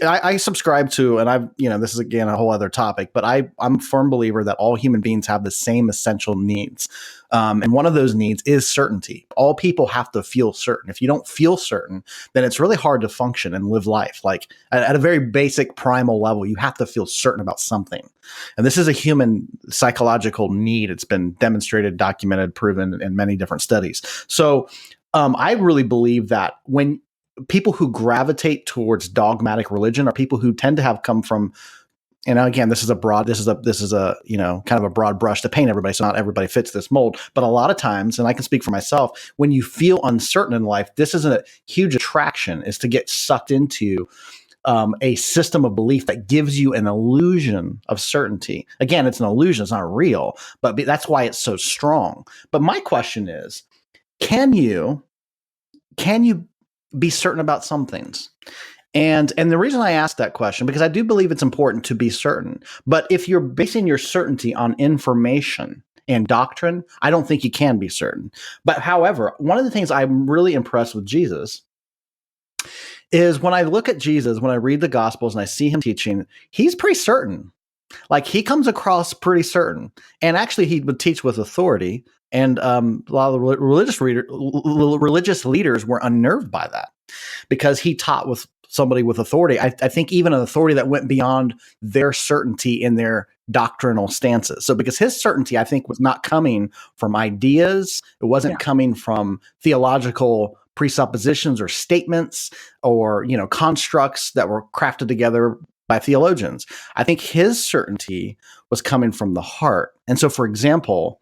I subscribe to, and I've, this is again a whole other topic, but I'm a firm believer that all human beings have the same essential needs. And one of those needs is certainty. All people have to feel certain. If you don't feel certain, then it's really hard to function and live life. Like at a very basic primal level, you have to feel certain about something. And this is a human psychological need. It's been demonstrated, documented, proven in many different studies. So I really believe that when people who gravitate towards dogmatic religion are people who tend to have come from, again, this is a kind of a broad brush to paint everybody, so not everybody fits this mold. But a lot of times, and I can speak for myself, when you feel uncertain in life, this is a huge attraction, is to get sucked into a system of belief that gives you an illusion of certainty. Again, it's an illusion; it's not real, but that's why it's so strong. But my question is, can you be certain about some things? And the reason I ask that question, because I do believe it's important to be certain. But if you're basing your certainty on information and doctrine, I don't think you can be certain. But however, one of the things I'm really impressed with Jesus is when I look at Jesus, when I read the Gospels and I see him teaching, he's pretty certain. Like he comes across pretty certain. And actually he would teach with authority. And a lot of the religious leaders were unnerved by that because he taught with somebody with authority. I think even an authority that went beyond their certainty in their doctrinal stances. So because his certainty, I think, was not coming from ideas. It wasn't coming from theological presuppositions or statements or, constructs that were crafted together by theologians. I think his certainty was coming from the heart. And so, for example,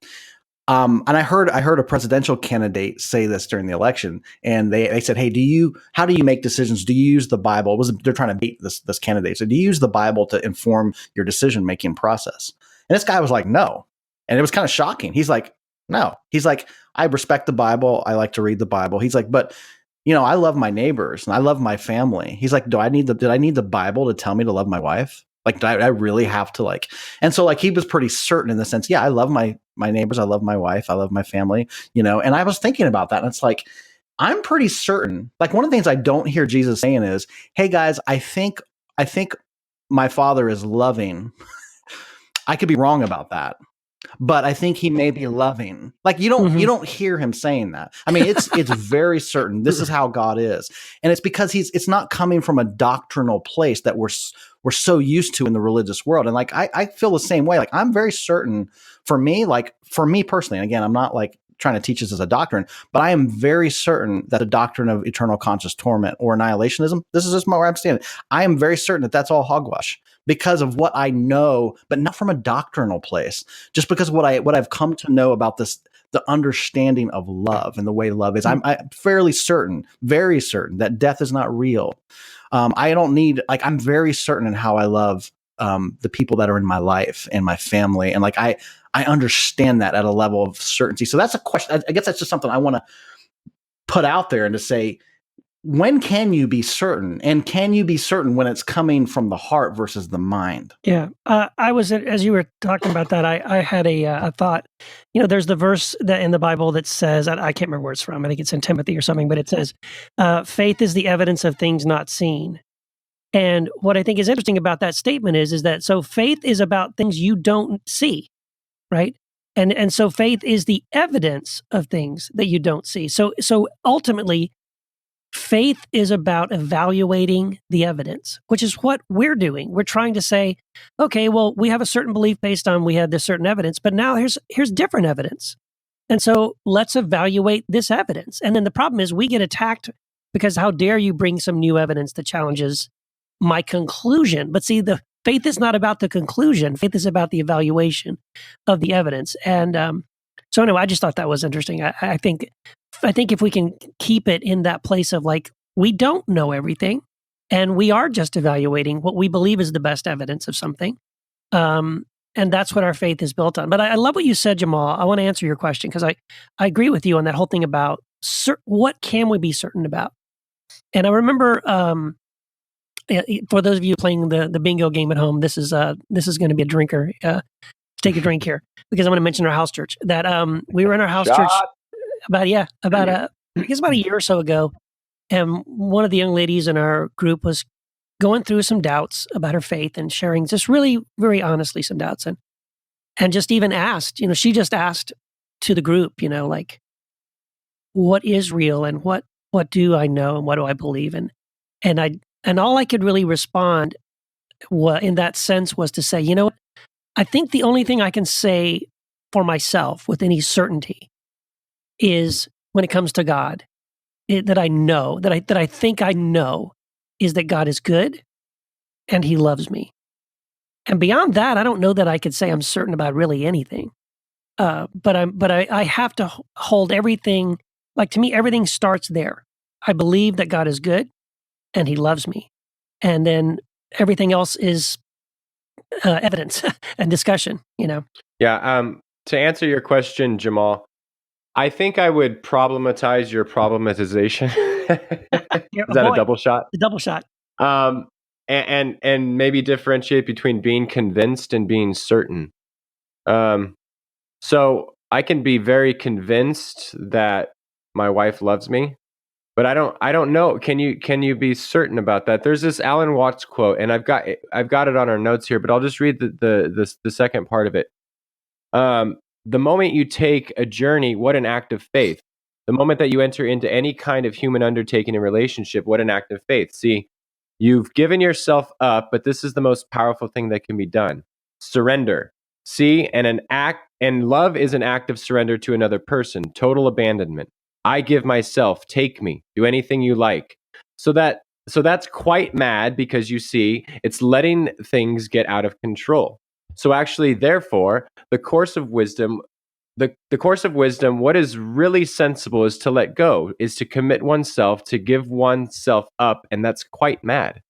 and I heard a presidential candidate say this during the election, and they said, "Hey, how do you make decisions? Do you use the Bible?" They're trying to beat this candidate. So, do you use the Bible to inform your decision making process? And this guy was like, "No," and it was kind of shocking. He's like, "No." He's like, "I respect the Bible. I like to read the Bible." He's like, "But I love my neighbors and I love my family." He's like, did I need the Bible to tell me to love my wife? Like, do I really have to like?" And so, like, he was pretty certain in the sense, yeah, I love my neighbors, I love my wife, I love my family, And I was thinking about that, and it's like, I'm pretty certain. Like, one of the things I don't hear Jesus saying is, "Hey guys, I think my Father is loving." I could be wrong about that, but I think he may be loving. Like, you don't hear him saying that. I mean, it's very certain. This is how God is. And it's because it's not coming from a doctrinal place that we're so used to in the religious world. And like, I feel the same way. Like, I'm very certain for me personally, and again, I'm not like trying to teach this as a doctrine, but I am very certain that the doctrine of eternal conscious torment or annihilationism, this is just where I'm standing. I am very certain that that's all hogwash because of what I know, but not from a doctrinal place, just because what I've come to know about this, the understanding of love and the way love is. I'm fairly certain, very certain that death is not real. I'm very certain in how I love the people that are in my life and my family. And like, I understand that at a level of certainty. So that's a question. I guess that's just something I want to put out there and to say, when can you be certain? And can you be certain when it's coming from the heart versus the mind? Yeah. I was, as you were talking about that, I had a thought. There's the verse that in the Bible that says, I can't remember where it's from. I think it's in Timothy or something, but it says, faith is the evidence of things not seen. And what I think is interesting about that statement is that, so faith is about things you don't see, right? And so faith is the evidence of things that you don't see. So ultimately, faith is about evaluating the evidence, which is what we're doing. We're trying to say, okay, well, we have a certain belief based on we had this certain evidence, but now here's different evidence. And so let's evaluate this evidence. And then the problem is we get attacked because how dare you bring some new evidence that challenges my conclusion? But see, the faith is not about the conclusion. Faith is about the evaluation of the evidence. And so anyway, I just thought that was interesting. I think if we can keep it in that place of like, we don't know everything, and we are just evaluating what we believe is the best evidence of something. And that's what our faith is built on. But I love what you said, Jamal. I want to answer your question because I agree with you on that whole thing about what can we be certain about? And I remember, for those of you playing the bingo game at home, this is going to be a drinker. Take a drink here because I'm going to mention our house church. That we were in our house church about a year or so ago, and one of the young ladies in our group was going through some doubts about her faith and sharing just really, very honestly some doubts. And just even asked, she just asked to the group, like, what is real and what do I know and what do I believe in? And all I could really respond in that sense was to say, what? I think the only thing I can say for myself with any certainty is when it comes to God, that I know, that I think I know, is that God is good and he loves me. And beyond that, I don't know that I could say I'm certain about really anything. But I have to hold everything, like, to me, everything starts there. I believe that God is good and he loves me. And then everything else is evidence and discussion, Yeah. To answer your question, Jamal, I think I would problematize your problematization. Is that a double shot? The double shot. And maybe differentiate between being convinced and being certain. So I can be very convinced that my wife loves me, but I don't know. Can you be certain about that? There's this Alan Watts quote, and I've got it on our notes here, but I'll just read the second part of it. The moment you take a journey, what an act of faith. The moment that you enter into any kind of human undertaking and relationship, what an act of faith. See, you've given yourself up, but this is the most powerful thing that can be done. Surrender. See, and love is an act of surrender to another person, total abandonment. I give myself, take me, do anything you like. So that's quite mad, because you see, it's letting things get out of control. So actually, therefore, the course of wisdom, what is really sensible is to let go, is to commit oneself, to give oneself up, and that's quite mad.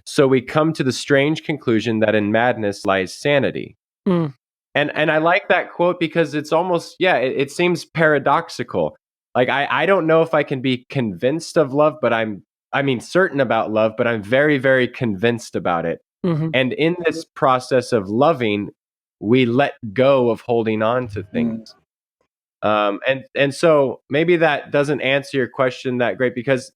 So we come to the strange conclusion that in madness lies sanity. Mm. And I like that quote because it's almost, it seems paradoxical. Like, I don't know if I can be convinced of love, but certain about love, but I'm very, very convinced about it. Mm-hmm. And in this process of we let go of holding on to things. And so maybe that doesn't answer your question that great, because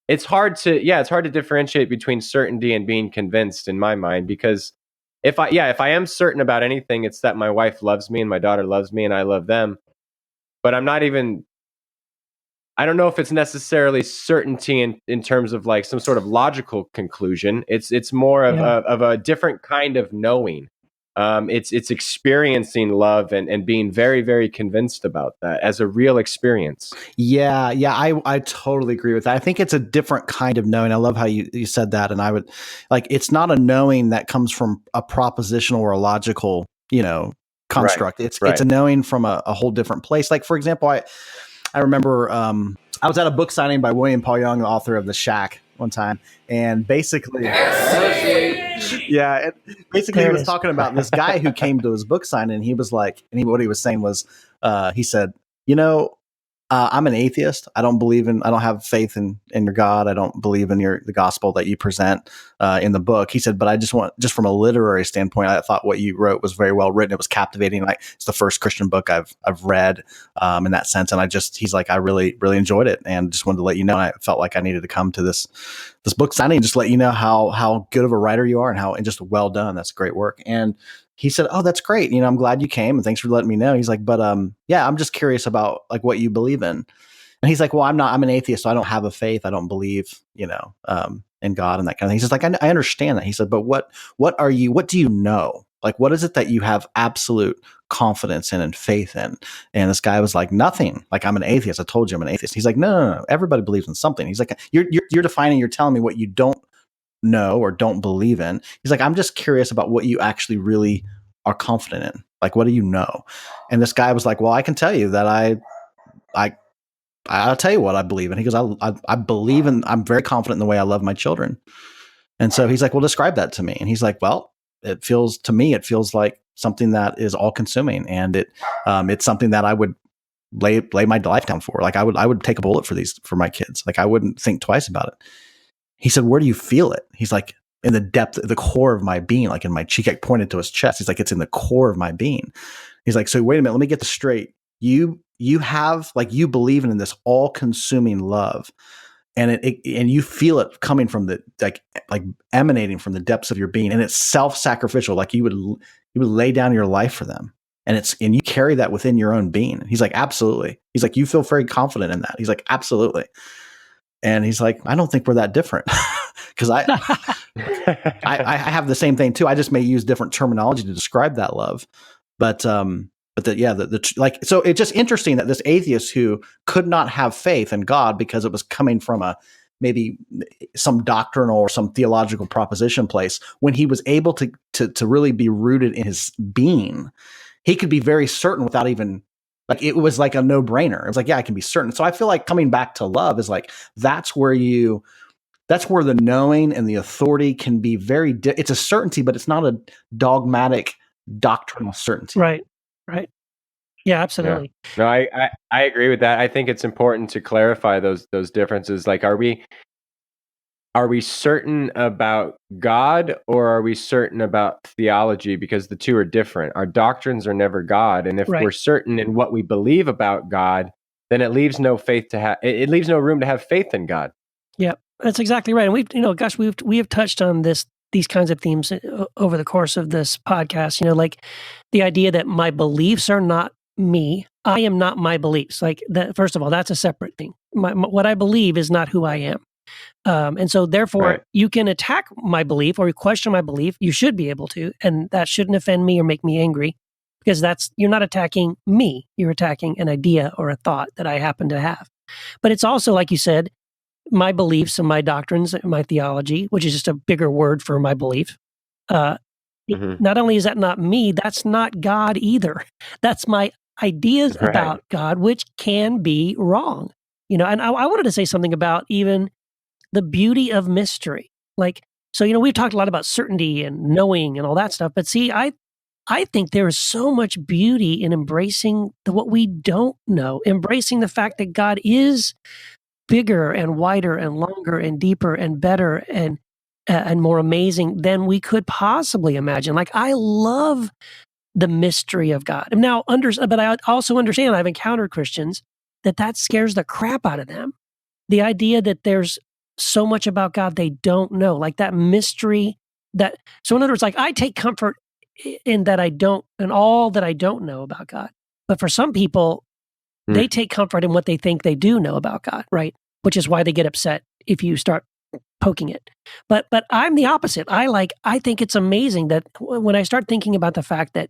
it's hard to differentiate between certainty and being convinced in my mind, because if I am certain about anything, it's that my wife loves me and my daughter loves me and I love them. But I don't know if it's necessarily certainty in terms of like some sort of logical conclusion. It's more of a different kind of knowing. It's experiencing love and being very, very convinced about that as a real experience. Yeah, I totally agree with that. I think it's a different kind of knowing. I love how you said that. And I would like, it's not a knowing that comes from a propositional or a logical, construct. Right. It's a knowing from a whole different place. Like, for example, I remember I was at a book signing by William Paul Young, the author of The Shack, one time, and basically, he was talking about this guy who came to his book signing, and he was like, what he was saying was, he said, I'm an atheist. I don't have faith in your God. I don't believe in the gospel that you present in the book. He said, but I just from a literary standpoint, I thought what you wrote was very well written. It was captivating. Like, it's the first Christian book I've read in that sense. And he's like, I really, really enjoyed it, and just wanted to let you know. And I felt like I needed to come to this book signing and just let you know how good of a writer you are and just well done. That's great work. And he said, "Oh, that's great. I'm glad you came, and thanks for letting me know." He's like, "But I'm just curious about like what you believe in." And he's like, "Well, I'm an atheist, so I don't have a faith. I don't believe, in God and that kind of thing." He's just like, I understand that. He said, "But what do you know? Like, what is it that you have absolute confidence in and faith in?" And this guy was like, "Nothing. Like, I'm an atheist. I told you I'm an atheist." He's like, No. Everybody believes in something." He's like, You're defining, you're telling me what you don't know or don't believe in. He's like, I'm just curious about what you actually really are confident in. Like, what do you know? And this guy was like, well, I can tell you that I'll tell you what I believe in. He goes, I believe in, I'm very confident in the way I love my children. And so he's like, well, describe that to me. And he's like, well, it feels like something that is all consuming. And it's something that I would lay my life down for. Like, I would take a bullet for my kids. Like, I wouldn't think twice about it. He said, where do you feel it? He's like, in the depth, the core of my being, like in my cheek. I pointed to his chest. He's like, it's in the core of my being. He's like, so wait a minute, let me get this straight. You have, like, you believe in this all consuming love. and and you feel it coming from the like emanating from the depths of your being, and it's self-sacrificial. Like you would lay down your life for them, and you carry that within your own being. He's like, absolutely. He's like, you feel very confident in that. He's like, absolutely. And he's like, I don't think we're that different, because I have the same thing too. I just may use different terminology to describe that love, but like, so it's just interesting that this atheist who could not have faith in God because it was coming from maybe some doctrinal or some theological proposition place, when he was able to really be rooted in his being, he could be very certain without even, like, it was like a no-brainer. It was like, yeah, I can be certain. So I feel like coming back to love is like, that's where the knowing and the authority can be it's a certainty, but it's not a dogmatic doctrinal certainty. Right. Yeah, absolutely. Yeah. No, I agree with that. I think it's important to clarify those differences. Like, are we certain about God, or are we certain about theology? Because the two are different. Our doctrines are never God, and if we're certain in what we believe about God, then it leaves no it leaves no room to have faith in God. Yeah, that's exactly right. And we have touched on these kinds of themes over the course of this podcast. Like the idea that my beliefs are not me. I am not my beliefs. Like that. First of all, that's a separate thing. What I believe is not who I am. And so therefore you can attack my belief or question my belief. You should be able to, and that shouldn't offend me or make me angry, because you're not attacking me. You're attacking an idea or a thought that I happen to have. But it's also, like you said, my beliefs and my doctrines and my theology, which is just a bigger word for my belief. Not only is that not me, that's not God either. That's my ideas about God, which can be wrong. And I wanted to say something about even the beauty of mystery. Like, so, we've talked a lot about certainty and knowing and all that stuff, but see, I think there is so much beauty in embracing what we don't know, embracing the fact that God is bigger and wider and longer and deeper and better and more amazing than we could possibly imagine. Like, I love the mystery of God. Now, but I also understand, I've encountered Christians that scares the crap out of them. The idea that there's so much about God they don't know, like that mystery. So in other words, like, I take comfort in all that I don't know about God. But for some people, they take comfort in what they think they do know about God, right? Which is why they get upset if you start poking it. But I'm the opposite. I think it's amazing that when I start thinking about the fact that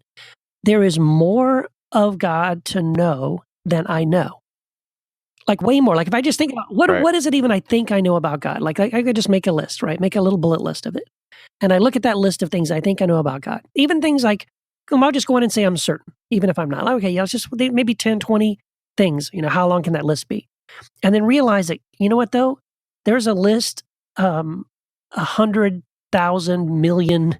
there is more of God to know than I know. Like, way more. Like, if I just think about what is it even I think I know about God? Like, I could just make a list, right? Make a little bullet list of it. And I look at that list of things I think I know about God. Even things like, I'll just go in and say I'm certain, even if I'm not. Like, okay, yeah, it's just maybe 10, 20 things. How long can that list be? And then realize that, you know what, though? There's a list 100,000 million,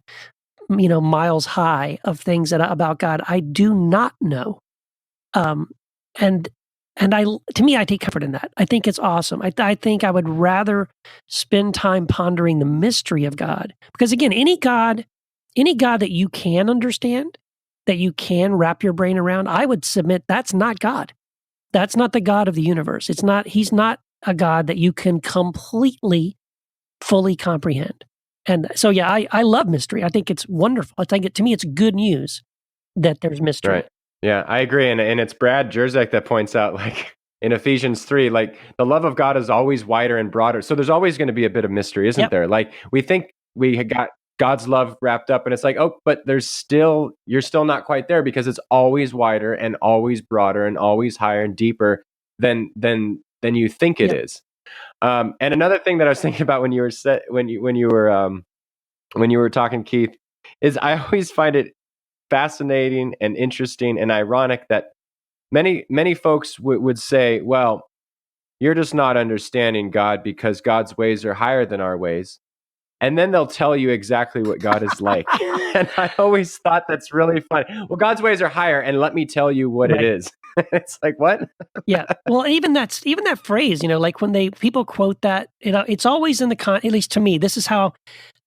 miles high of things about God I do not know. And to me, I take comfort in that. I think it's awesome. I think I would rather spend time pondering the mystery of God, because again, any God that you can understand, that you can wrap your brain around, I would submit that's not God. That's not the God of the universe. He's not a God that you can completely, fully comprehend. And so, yeah, I love mystery. I think it's wonderful. To me, it's good news that there's mystery. Right. Yeah, I agree. And it's Brad Jerzak that points out, like, in Ephesians 3, like, the love of God is always wider and broader. So there's always going to be a bit of mystery, isn't there? Like, we think we got God's love wrapped up, and it's like, oh, but you're still not quite there, because it's always wider and always broader and always higher and deeper than you think it is. And another thing that I was thinking about when you were talking, Keith, is I always find it fascinating and interesting and ironic that many folks would say, well, you're just not understanding God because God's ways are higher than our ways. And then they'll tell you exactly what God is like. And I always thought that's really fun. Well, God's ways are higher, and let me tell you what it is. It's like, what? Yeah. Well, even that phrase, like when people quote that, it's always in at least to me, this is how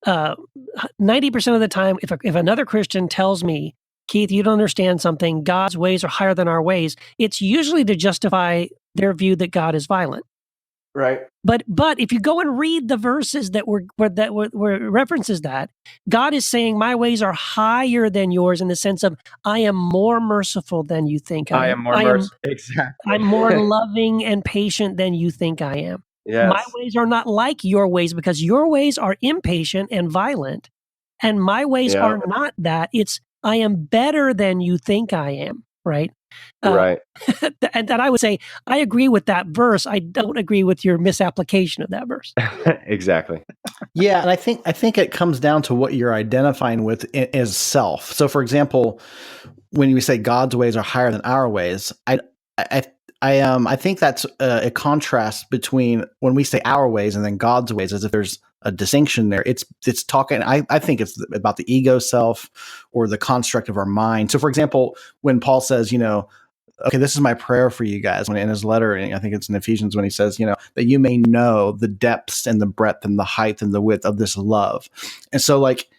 90% of the time, if another Christian tells me, Keith, you don't understand something, God's ways are higher than our ways, it's usually to justify their view that God is violent. Right. But if you go and read the verses that were references that, God is saying, my ways are higher than yours in the sense of I am more merciful than you think I am. I am more merciful. Exactly. I'm more loving and patient than you think I am. Yes. My ways are not like your ways because your ways are impatient and violent. And my ways are not that. It's I am better than you think I am. Right. Right. And I would say, I agree with that verse. I don't agree with your misapplication of that verse. Exactly. Yeah, and I think it comes down to what you're identifying with as self. So, for example, when you say God's ways are higher than our ways, I think that's a contrast between when we say our ways and then God's ways, as if there's a distinction there. It's talking. I think it's about the ego self or the construct of our mind. So, for example, when Paul says, okay, this is my prayer for you guys. When in his letter, I think it's in Ephesians, when he says, that you may know the depths and the breadth and the height and the width of this love. And so, like,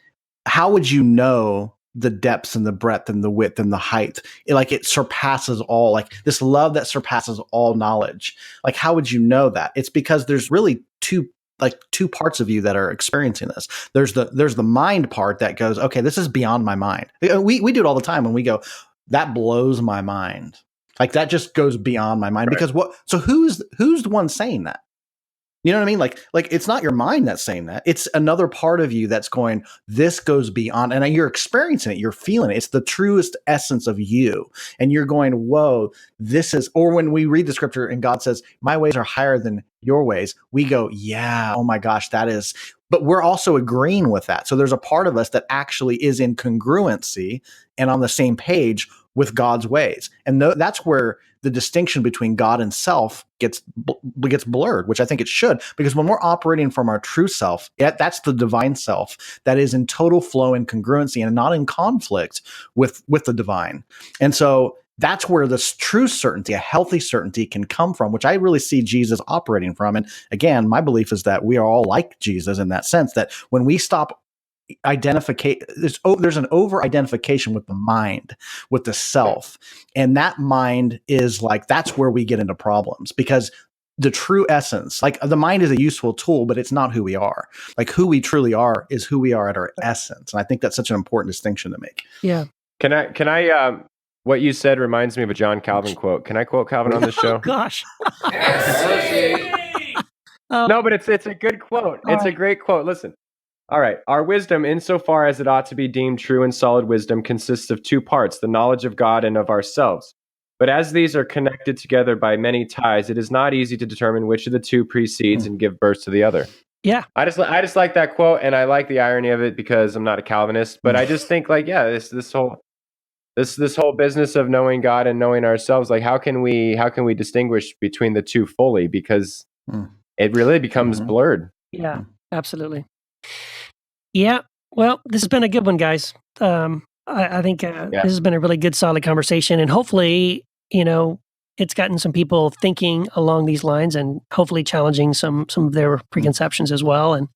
how would you know the depths and the breadth and the width and the height? It surpasses all, like this love that surpasses all knowledge. Like, how would you know that? It's because there's really two parts of you that are experiencing this. There's the mind part that goes, okay, this is beyond my mind. We do it all the time when we go, that blows my mind. Like, that just goes beyond my mind. Right. Because so who's the one saying that? You know what I mean? Like it's not your mind that's saying that. It's another part of you that's going, this goes beyond, and you're experiencing it. You're feeling it. It's the truest essence of you. And you're going, whoa, this is, or when we read the scripture and God says, my ways are higher than your ways, we go, yeah, oh my gosh, that is, but we're also agreeing with that. So there's a part of us that actually is in congruency and on the same page with God's ways. And that's where the distinction between God and self gets blurred, which I think it should, because when we're operating from our true self, that's the divine self that is in total flow and congruency and not in conflict with the divine. And so that's where this true certainty, a healthy certainty, can come from, which I really see Jesus operating from. And again, my belief is that we are all like Jesus in that sense, that when we stop there's an over identification with the mind, with the self, and that mind is like, that's where we get into problems, because the true essence, like the mind is a useful tool, but it's not who we are. Like, who we truly are is who we are at our essence. And I think that's such an important distinction to make. Yeah. Can I what you said reminds me of a John Calvin quote. Can I quote Calvin on this show? Oh, gosh. No, but it's a good quote. It's a great quote. Listen. All right. Our wisdom, insofar as it ought to be deemed true and solid wisdom, consists of two parts, the knowledge of God and of ourselves. But as these are connected together by many ties, it is not easy to determine which of the two precedes and give birth to the other. Yeah. I just like that quote, and I like the irony of it because I'm not a Calvinist, but I just think, like, yeah, this whole business of knowing God and knowing ourselves, like, how can we distinguish between the two fully? Because it really becomes blurred. Yeah, absolutely. Yeah. Well, this has been a good one, guys. I think this has been a really good, solid conversation, and hopefully, it's gotten some people thinking along these lines, and hopefully challenging some of their preconceptions as well. And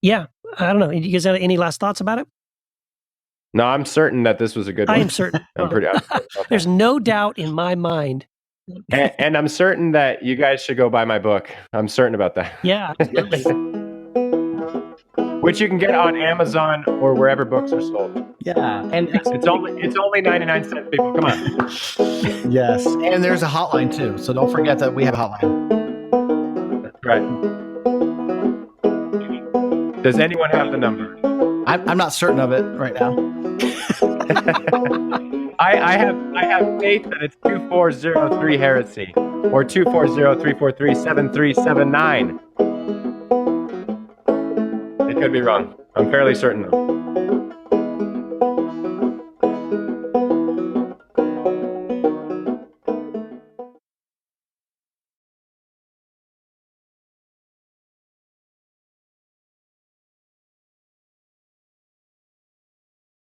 yeah, I don't know. You guys have any last thoughts about it? No, I'm certain that this was a good one. I am certain. I'm pretty. There's no doubt in my mind. And I'm certain that you guys should go buy my book. I'm certain about that. Yeah, absolutely. Which you can get on Amazon or wherever books are sold. Yeah, and it's only 99 cents, people. Come on. Yes, and there's a hotline too, so don't forget that we have a hotline. That's right. Does anyone have the number? I'm not certain of it right now. I have faith that it's 2403 heresy or 240-343-7379. Could be wrong. I'm fairly certain though.